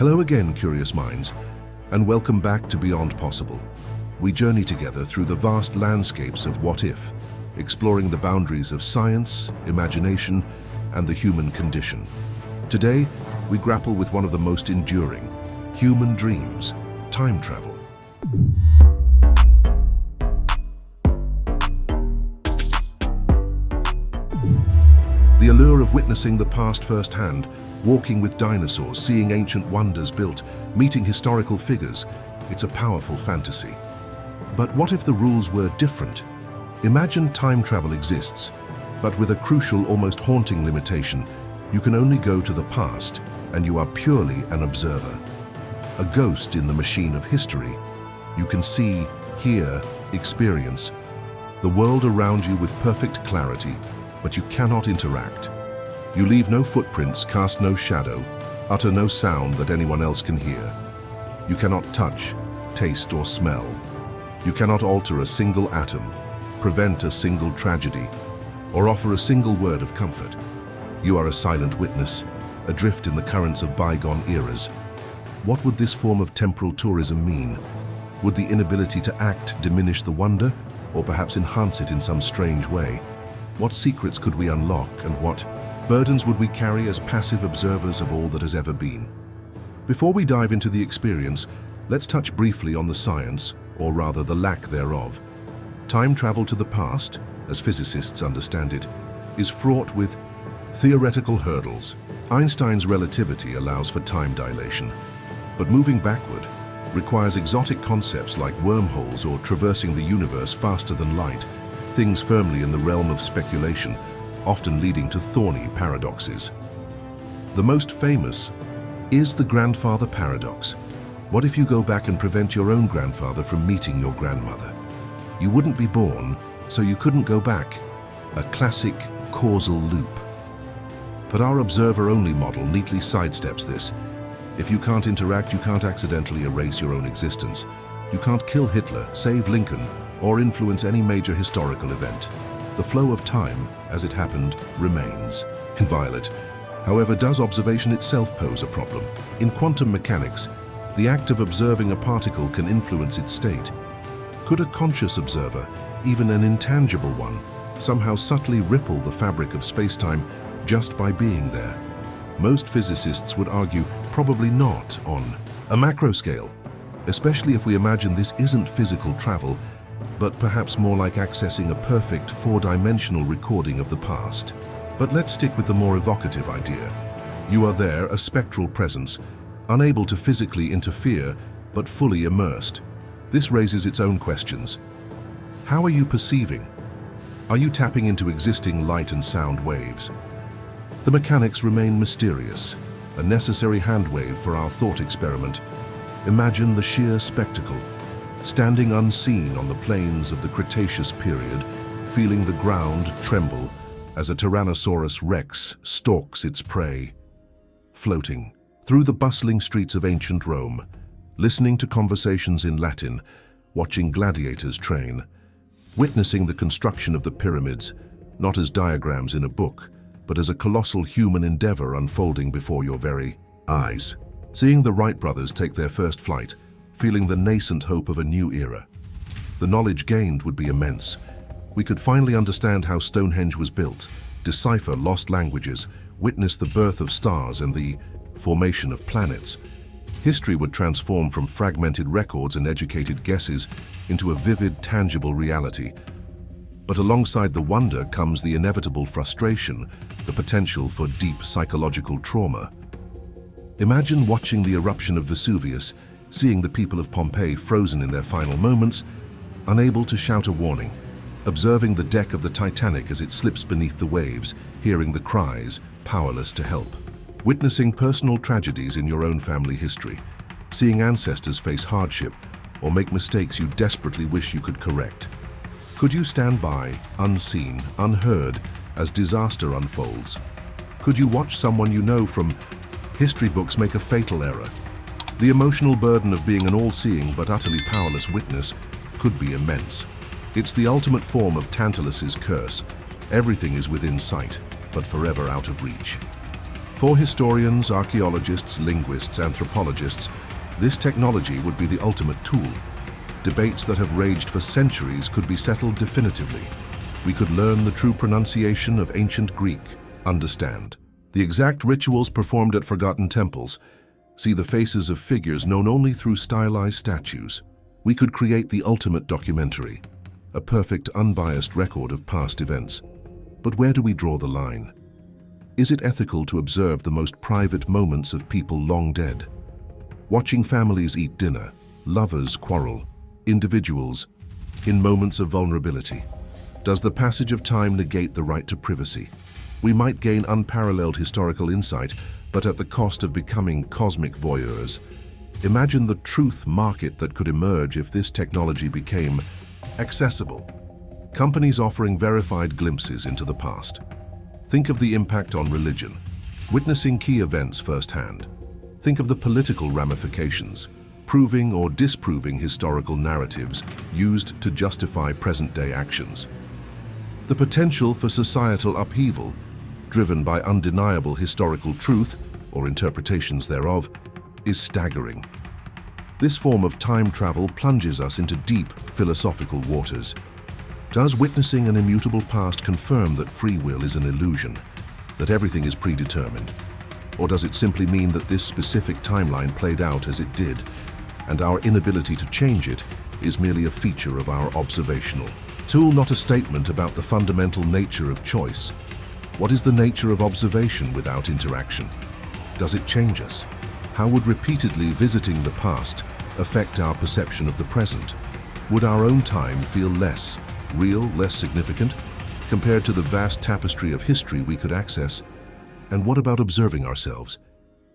Hello again, curious minds, and welcome back to Beyond Possible. We journey together through the vast landscapes of what if, exploring the boundaries of science, imagination, and the human condition. Today, we grapple with one of the most enduring human dreams, time travel. The allure of witnessing the past firsthand, walking with dinosaurs, seeing ancient wonders built, meeting historical figures, it's a powerful fantasy. But what if the rules were different? Imagine time travel exists, but with a crucial, almost haunting limitation. You can only go to the past, and you are purely an observer. A ghost in the machine of history. You can see, hear, experience the world around you with perfect clarity, but you cannot interact. You leave no footprints, cast no shadow, utter no sound that anyone else can hear. You cannot touch, taste, or smell. You cannot alter a single atom, prevent a single tragedy, or offer a single word of comfort. You are a silent witness, adrift in the currents of bygone eras. What would this form of temporal tourism mean? Would the inability to act diminish the wonder, or perhaps enhance it in some strange way? What secrets could we unlock, and what burdens would we carry as passive observers of all that has ever been? Before we dive into the experience, let's touch briefly on the science, or rather the lack thereof. Time travel to the past, as physicists understand it, is fraught with theoretical hurdles. Einstein's relativity allows for time dilation, but moving backward requires exotic concepts like wormholes or traversing the universe faster than light, things firmly in the realm of speculation, often leading to thorny paradoxes. The most famous is the grandfather paradox. What if you go back and prevent your own grandfather from meeting your grandmother? You wouldn't be born, so you couldn't go back. A classic causal loop. But our observer-only model neatly sidesteps this. If you can't interact, you can't accidentally erase your own existence. You can't kill Hitler, save Lincoln, or influence any major historical event. The flow of time, as it happened, remains inviolate. However, does observation itself pose a problem? In quantum mechanics, the act of observing a particle can influence its state. Could a conscious observer, even an intangible one, somehow subtly ripple the fabric of space-time just by being there? Most physicists would argue probably not on a macro scale, especially if we imagine this isn't physical travel, but perhaps more like accessing a perfect four-dimensional recording of the past. But let's stick with the more evocative idea. You are there, a spectral presence, unable to physically interfere, but fully immersed. This raises its own questions. How are you perceiving? Are you tapping into existing light and sound waves? The mechanics remain mysterious, a necessary handwave for our thought experiment. Imagine the sheer spectacle. Standing unseen on the plains of the Cretaceous period, feeling the ground tremble as a Tyrannosaurus Rex stalks its prey. Floating through the bustling streets of ancient Rome, listening to conversations in Latin, watching gladiators train, witnessing the construction of the pyramids, not as diagrams in a book, but as a colossal human endeavor unfolding before your very eyes. Seeing the Wright brothers take their first flight, feeling the nascent hope of a new era. The knowledge gained would be immense. We could finally understand how Stonehenge was built, decipher lost languages, witness the birth of stars and the formation of planets. History would transform from fragmented records and educated guesses into a vivid, tangible reality. But alongside the wonder comes the inevitable frustration, the potential for deep psychological trauma. Imagine watching the eruption of Vesuvius, seeing the people of Pompeii frozen in their final moments, unable to shout a warning, observing the deck of the Titanic as it slips beneath the waves, hearing the cries, powerless to help. Witnessing personal tragedies in your own family history, seeing ancestors face hardship or make mistakes you desperately wish you could correct. Could you stand by, unseen, unheard, as disaster unfolds? Could you watch someone you know from history books make a fatal error? The emotional burden of being an all-seeing but utterly powerless witness could be immense. It's the ultimate form of Tantalus's curse. Everything is within sight, but forever out of reach. For historians, archaeologists, linguists, anthropologists, this technology would be the ultimate tool. Debates that have raged for centuries could be settled definitively. We could learn the true pronunciation of ancient Greek, understand the exact rituals performed at forgotten temples, see the faces of figures known only through stylized statues. We could create the ultimate documentary, a perfect, unbiased record of past events. But where do we draw the line? Is it ethical to observe the most private moments of people long dead? Watching families eat dinner, lovers quarrel, individuals in moments of vulnerability. Does the passage of time negate the right to privacy? We might gain unparalleled historical insight, but at the cost of becoming cosmic voyeurs. Imagine the truth market that could emerge if this technology became accessible. Companies offering verified glimpses into the past. Think of the impact on religion, witnessing key events firsthand. Think of the political ramifications, proving or disproving historical narratives used to justify present-day actions. The potential for societal upheaval, driven by undeniable historical truth or interpretations thereof, is staggering. This form of time travel plunges us into deep philosophical waters. Does witnessing an immutable past confirm that free will is an illusion, that everything is predetermined? Or does it simply mean that this specific timeline played out as it did, and our inability to change it is merely a feature of our observational tool, not a statement about the fundamental nature of choice? What is the nature of observation without interaction? Does it change us? How would repeatedly visiting the past affect our perception of the present? Would our own time feel less real, less significant, compared to the vast tapestry of history we could access? And what about observing ourselves?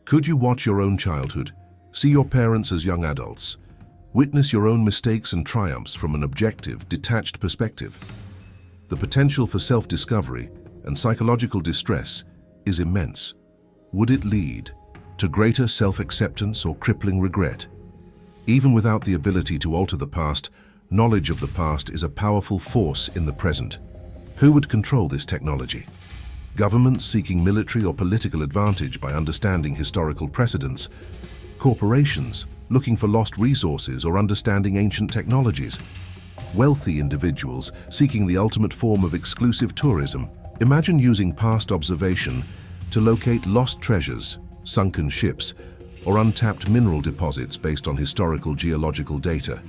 Could you watch your own childhood, see your parents as young adults, witness your own mistakes and triumphs from an objective, detached perspective? The potential for self-discovery and psychological distress is immense. Would it lead to greater self-acceptance or crippling regret? Even without the ability to alter the past, knowledge of the past is a powerful force in the present. Who would control this technology? Governments seeking military or political advantage by understanding historical precedents? Corporations looking for lost resources or understanding ancient technologies? Wealthy individuals seeking the ultimate form of exclusive tourism? Imagine using past observation to locate lost treasures, sunken ships, or untapped mineral deposits based on historical geological data.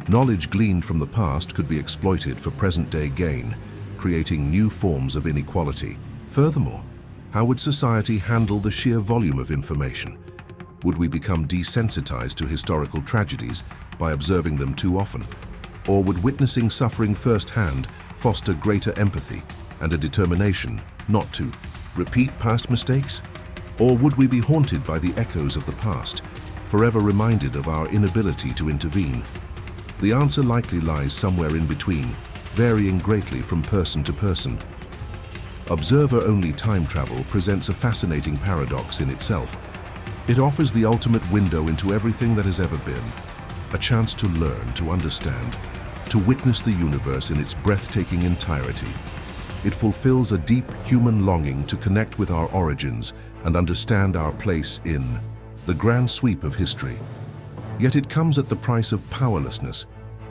Knowledge gleaned from the past could be exploited for present-day gain, creating new forms of inequality. Furthermore, how would society handle the sheer volume of information? Would we become desensitized to historical tragedies by observing them too often? Or would witnessing suffering firsthand foster greater empathy and a determination not to repeat past mistakes? Or would we be haunted by the echoes of the past, forever reminded of our inability to intervene? The answer likely lies somewhere in between, varying greatly from person to person. Observer-only time travel presents a fascinating paradox in itself. It offers the ultimate window into everything that has ever been, a chance to learn, to understand, to witness the universe in its breathtaking entirety. It fulfills a deep human longing to connect with our origins and understand our place in the grand sweep of history. Yet it comes at the price of powerlessness.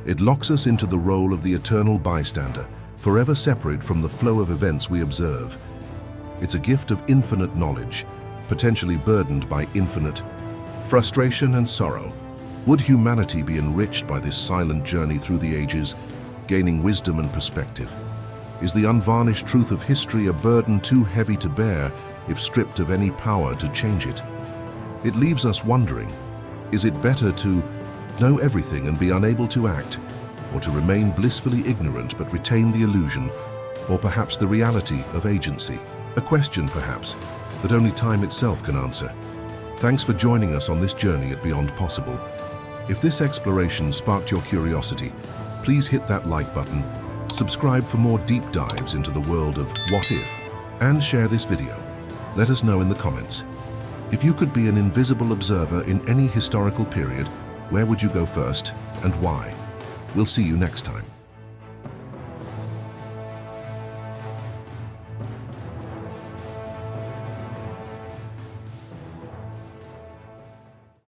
It locks us into the role of the eternal bystander, forever separate from the flow of events we observe. It's a gift of infinite knowledge, potentially burdened by infinite frustration and sorrow. Would humanity be enriched by this silent journey through the ages, gaining wisdom and perspective? Is the unvarnished truth of history a burden too heavy to bear if stripped of any power to change it? It leaves us wondering, is it better to know everything and be unable to act, or to remain blissfully ignorant but retain the illusion, or perhaps the reality of agency? A question, perhaps, that only time itself can answer. Thanks for joining us on this journey at Beyond Possible. If this exploration sparked your curiosity, please hit that like button, subscribe for more deep dives into the world of what if, and share this video. Let us know in the comments. If you could be an invisible observer in any historical period, where would you go first and why? We'll see you next time.